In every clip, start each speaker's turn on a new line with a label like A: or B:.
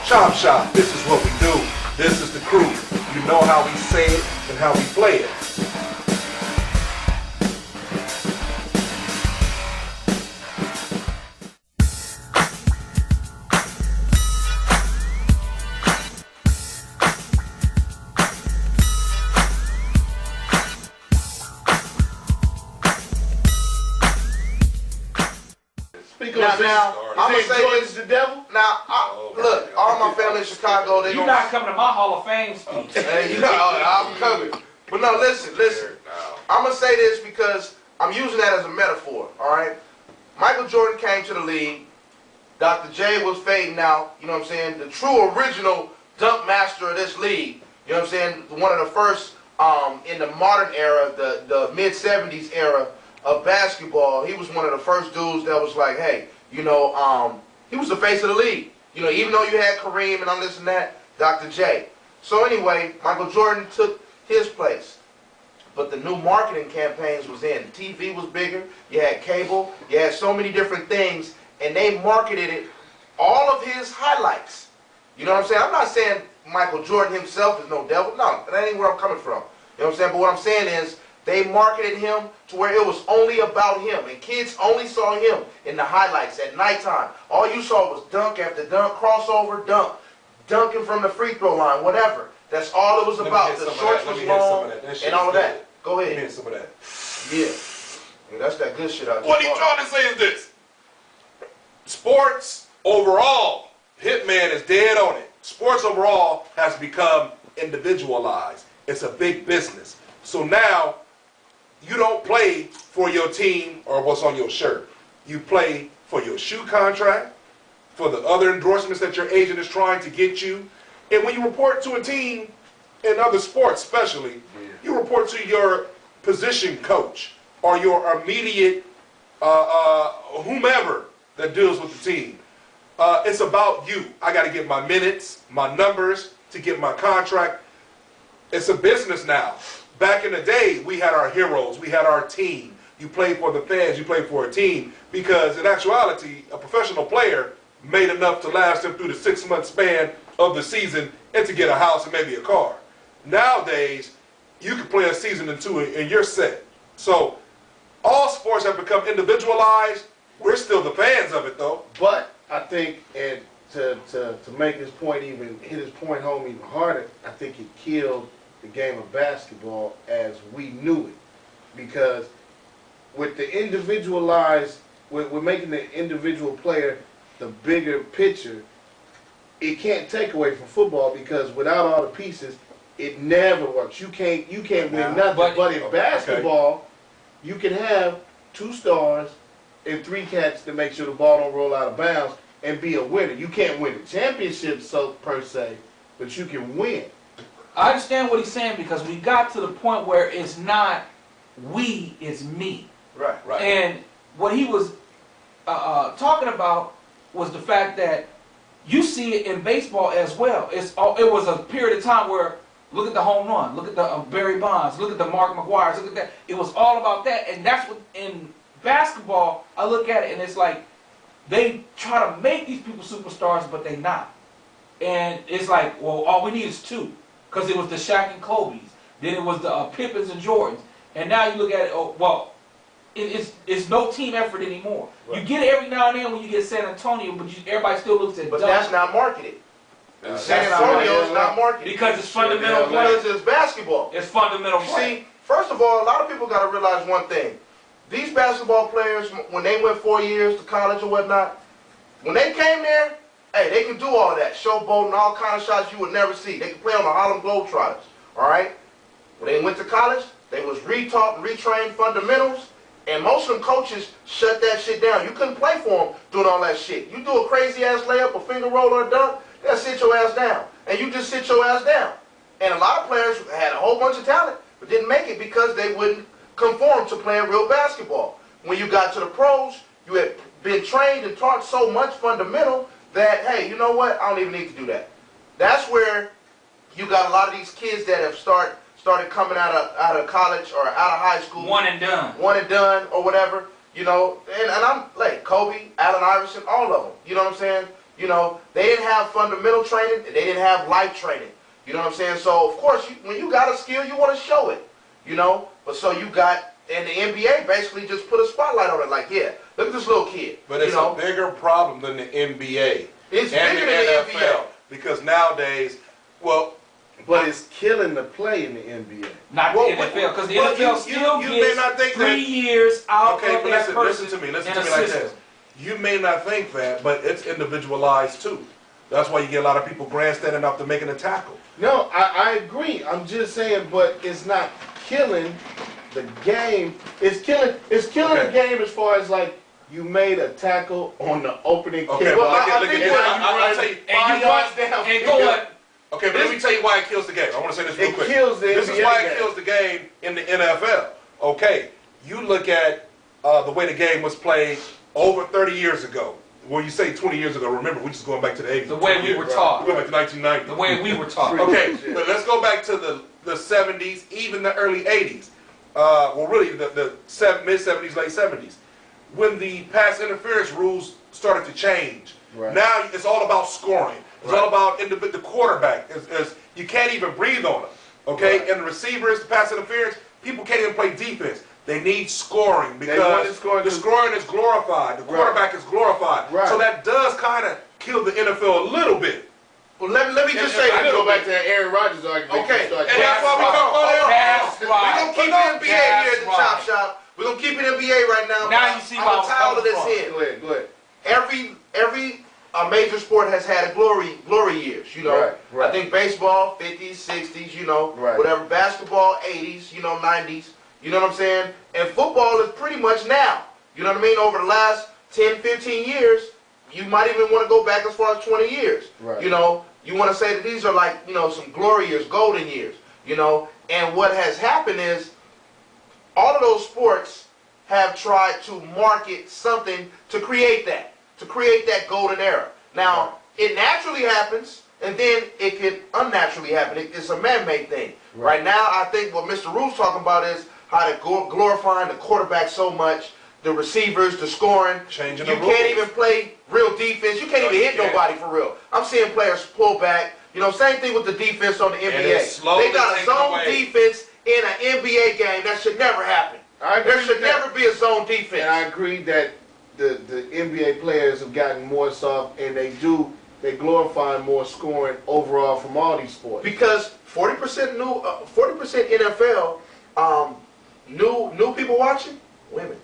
A: Chop Shop, this is what we do. This is the crew. You know how we say it and how we play it.
B: Now, I'm gonna say
C: Jordan's the devil.
B: Now, look, all my family in Chicago, they
D: You're not coming to my Hall of Fame speech.
B: Hey, you know, I'm coming. But no, listen. I'm gonna say this because I'm using that as a metaphor. All right. Michael Jordan came to the league. Dr.J was fading out. You know what I'm saying? The true original dunk master of this league. You know what I'm saying? One of the first in the modern era, the mid '70s era of basketball. He was one of the first dudes that was like, hey, you know, he was the face of the league. You know, even though you had Kareem and all this and that, Dr. J. So anyway, Michael Jordan took his place. But the new marketing campaigns was in. TV was bigger. You had cable. You had so many different things. And they marketed it, all of his highlights. You know what I'm saying? I'm not saying Michael Jordan himself is no devil. No, that ain't where I'm coming from. You know what I'm saying? But what I'm saying is, they marketed him to where it was only about him. And kids only saw him in the highlights at nighttime. All you saw was dunk after dunk, crossover, dunk, dunking from the free throw line, whatever. That's all it was about. The shorts was long and all of that. Go ahead.
A: Let me hit some of that.
B: Yeah. That's that good shit out there.
A: What he's trying to say is this. Sports overall, Hitman is dead on it. Sports overall has become individualized. It's a big business. So now, you don't play for your team or what's on your shirt. You play for your shoe contract, for the other endorsements that your agent is trying to get you. And when you report to a team, in other sports especially, you report to your position coach or your immediate whomever that deals with the team. It's about you. I got to get my minutes, my numbers to get my contract. It's a business now. Back in the day, we had our heroes, we had our team. You played for the fans, you played for a team. Because in actuality, a professional player made enough to last them through the 6-month span of the season and to get a house and maybe a car. Nowadays, you can play a season or two and you're set. So, all sports have become individualized. We're still the fans of it though.
C: But I think, and to make his point even, hit his point home even harder, I think it killed the game of basketball as we knew it, because with the individualized, we're making the individual player the bigger picture. It can't take away from football, because without all the pieces, it never works. You can't win nothing. But in basketball, you can have 2 stars and 3 cats to make sure the ball don't roll out of bounds and be a winner. You can't win the championship per se, but you can win.
D: I understand what he's saying, because we got to the point where it's not we, it's me.
B: Right.
D: And what he was talking about was the fact that you see it in baseball as well. It was a period of time where, look at the home run, look at the Barry Bonds, look at the Mark McGuire's, look at that. It was all about that, and that's what in basketball, I look at it and it's like they try to make these people superstars, but they not. And it's like, well, all we need is 2. Because it was the Shaq and Kobe's. Then it was the Pippins and Jordans. And now you look at it, it's no team effort anymore. Right. You get it every now and then when you get San Antonio, but everybody still looks at
B: But that's not marketed. San Antonio is not marketed.
D: Because it's fundamental play.
B: Because it's basketball.
D: It's fundamental play.
B: See, first of all, a lot of people got to realize one thing. These basketball players, when they went 4 years to college or whatnot, when they came there, hey, they can do all of that. Showboating, all kind of shots you would never see. They can play on the Harlem Globetrotters, all right? When they went to college, they was retaught and retrained fundamentals, and most of them coaches shut that shit down. You couldn't play for them doing all that shit. You do a crazy-ass layup, a finger roll, or a dunk, they'll sit your ass down. And you just sit your ass down. And a lot of players had a whole bunch of talent, but didn't make it because they wouldn't conform to playing real basketball. When you got to the pros, you had been trained and taught so much fundamental that, hey, you know what? I don't even need to do that. That's where you got a lot of these kids that have started coming out of college or out of high school.
D: One and done.
B: One and done or whatever, you know. And I'm like Kobe, Allen Iverson, all of them. You know what I'm saying? You know, they didn't have fundamental training, and they didn't have life training. You know what I'm saying? So, of course, when you got a skill, you want to show it. You know? But so you got, and the NBA basically just put a spotlight on it. Like, yeah, look at this little kid.
A: But it's a bigger problem than the NBA.
B: It's
A: and
B: bigger
A: the
B: than
A: NFL.
B: the NBA.
A: Because nowadays, well,
C: But it's killing the play in the NBA.
D: Not the NFL, because the NFL still
A: you may
D: gets
A: not think
D: 3 years out
A: okay,
D: of
A: but
D: that
A: listen to me like this. You may not think that, but it's individualized too. That's why you get a lot of people grandstanding up to making a tackle.
C: No, I agree. I'm just saying, but it's not killing the game. It's killing the game as far as like you made a tackle on the opening
A: Okay,
C: kick.
A: well,
C: I
A: look
C: think
A: at I'll tell you.
D: And you watch down and going.
A: Okay, but let me tell you why it kills the game. I want to say this real quick.
C: It kills the
A: This
C: NBA
A: is why
C: game.
A: it kills the game in the NFL. Okay, you look at the way the game was played over 30 years ago. Well, you say 20 years ago. Remember, we're just going back to the 80s.
D: The way we were taught.
A: We're going back to 1990.
D: The way we were taught.
A: Okay, but let's go back to the 70s, even the early 80s. Well, really, the mid-70s, late 70s. When the pass interference rules started to change.
C: Right.
A: Now it's all about scoring. It's all about the quarterback. You can't even breathe on him. Okay?
C: Right.
A: And the receivers, the pass interference, people can't even play defense. They need scoring because the scoring is glorified. The quarterback is glorified.
C: Right.
A: So that does kind of kill the NFL a little bit.
B: Well, let me just say
C: I
B: this.
C: go back to that Aaron Rodgers argument.
B: Okay,
C: Start
B: and that's why we
C: talking
B: talk
D: That's
B: We're
D: right.
B: going to keep it NBA here at the Chop Shop. We're going to keep it NBA right now.
D: Now you see why I was
B: I'm tired of this
D: coming
B: here.
C: Go ahead.
B: Every major sport has had a glory years, you know.
C: Right.
B: I think baseball, 50s, 60s, you know,
C: Right.
B: whatever. Basketball, 80s, you know, 90s, you know what I'm saying? And football is pretty much now, you know what I mean? Over the last 10, 15 years, you might even want to go back as far as 20 years.
C: Right.
B: You know, you want to say that these are like, you know, some glory years, golden years, you know. And what has happened is all of those sports have tried to market something to create that golden era. Now, it naturally happens, and then it can unnaturally happen. It's a man-made thing. Right now, I think what Mr. Rule's talking about is how to glorifying the quarterback so much, the receivers, the scoring.
A: Changing
B: you
A: the rules.
B: can't even play real defense. You can't even hit nobody for real. I'm seeing players pull back. You know, same thing with the defense on the NBA. They got a zone defense in an NBA game. That should never happen. There should never be a zone defense.
C: And I agree that the NBA players have gotten more soft, and they glorify more scoring overall from all these sports.
B: Because 40% 40% NFL, new people watching, women.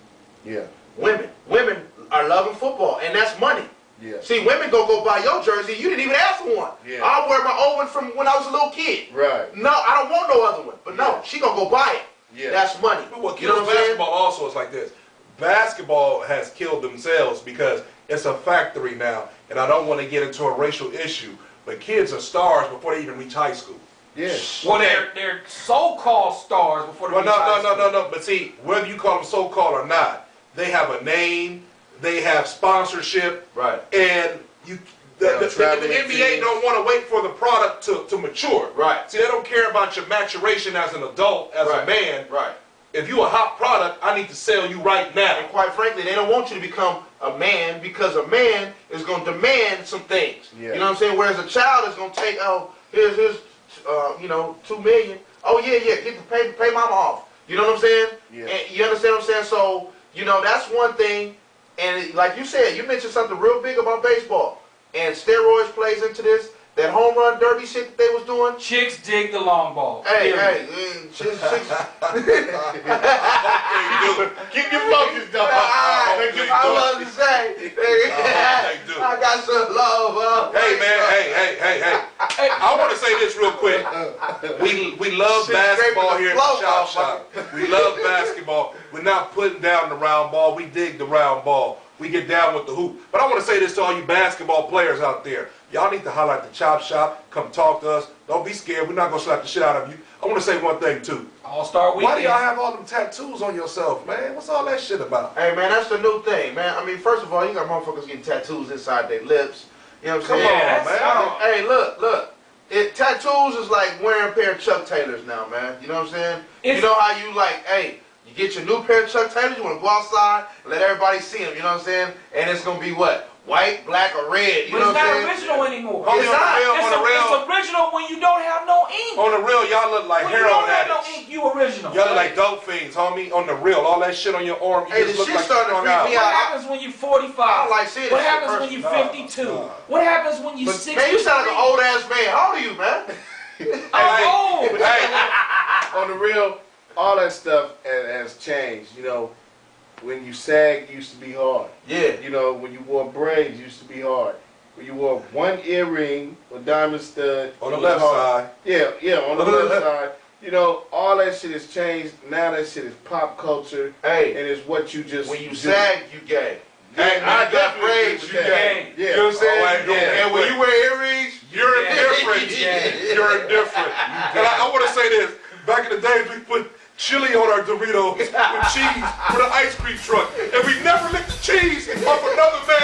C: Yeah.
B: Women are loving football, and that's money.
C: Yeah.
B: See, women go buy your jersey. You didn't even ask for one.
C: Yeah.
B: I'll wear my old one from when I was a little kid.
C: Right.
B: No, I don't want no other one. But no,
C: Yeah.
B: she gonna go buy it.
C: Yeah.
B: That's money.
A: But what
B: You know
A: kills
B: what I'm saying?
A: basketball also is like this. Basketball has killed themselves because it's a factory now, and I don't want to get into a racial issue, but kids are stars before they even reach high school.
C: Yeah.
D: Well, they're so-called stars before they
A: Well,
D: reach high school.
A: no. But see, whether you call them so-called or not, they have a name, they have sponsorship,
B: Right.
A: and the
C: traveling
A: NBA
C: teams.
A: don't want to wait for the product to mature.
B: Right.
A: See, they don't care about your maturation as an adult, as a man.
B: Right.
A: If you a hot product, I need to sell you right now.
B: And quite frankly, they don't want you to become a man because a man is going to demand some things.
C: Yeah.
B: You know what I'm saying? Whereas a child is going to take, here's you know, $2 million. Oh yeah, get to pay mama off. You know what I'm saying?
C: Yeah.
B: And you understand what I'm saying? So, you know, that's one thing. And like you said, you mentioned something real big about baseball. And steroids plays into this. That home run derby shit that they was doing.
D: Chicks dig the long ball.
B: Hey,
D: period.
B: chicks.
C: Keep your focus, dog.
B: I love to say, I got some love.
A: Hey man, hey. I want to say this real quick. We love
B: Shit
A: basketball
B: scraping
A: here
B: the
A: at the
B: floor,
A: Chop Shop. We love basketball. We're not putting down the round ball. We dig the round ball. We get down with the hoop. But I want to say this to all you basketball players out there. Y'all need to holler at the Chop Shop. Come talk to us. Don't be scared. We're not going to slap the shit out of you. I want to say one thing too.
D: All-Star Weekend.
A: Why do y'all have all them tattoos on yourself, man? What's all that shit about?
B: Hey man, that's the new thing, man. I mean, first of all, you got motherfuckers getting tattoos inside their lips. You know what I'm
A: Come
B: saying?
A: on, man.
B: Hey, look. Tattoos is like wearing a pair of Chuck Taylors now, man. You know what I'm saying? You know how you like, hey, you get your new pair of Chuck Taylors, you want to go outside and let everybody see them, you know what I'm saying? And it's going to be what? white, black, or red. You
D: But
B: know
D: it's
B: what I'm
D: not
B: saying?
D: original anymore.
A: Homie,
B: It's
A: on
B: not.
A: the real, on the real,
D: It's original when you don't have no ink.
A: on the real, y'all look like
D: When you
A: heroin
D: don't have no
A: addicts.
D: ink, you original.
A: Y'all look like dope fiends, homie. On the real, all that shit on your arm, you
B: Hey,
A: just
B: the
A: look
B: shit
A: like
B: starting to
A: strung
B: freak
A: out.
B: me
D: What
B: out.
D: happens when you 45?
B: I don't like seeing
D: What
B: that shit
D: happens when you
A: personally.
D: 52?
A: Nah.
D: What happens when you
B: But
D: 60?
B: man, you sound like an old ass man. How old are you, man?
D: I'm old.
A: Hey,
C: On the real, all that stuff has changed. You know, when you sag, it used to be hard.
B: Yeah.
C: You know, when you wore braids, it used to be hard. When you wore one earring with diamond stud,
A: on the
C: it was
A: left
C: hard.
A: side.
C: Yeah, on the left side. You know, all that shit has changed. Now that shit is pop culture,
B: Hey,
C: and it's what you just
B: when you
C: do.
B: sag, you gay.
C: Hey,
B: When you got
C: definitely
B: braids,
C: agree
B: you
C: with that.
B: gay.
C: Yeah.
B: You know what I'm saying?
A: Oh, wait,
C: yeah.
B: And when you wear earrings,
A: You're
D: Yeah.
A: indifferent.
B: Yeah.
A: You're indifferent. And I want to say this. Back in the days, we put chili on our Doritos with cheese with an ice cream truck. And we never licked the cheese off another man's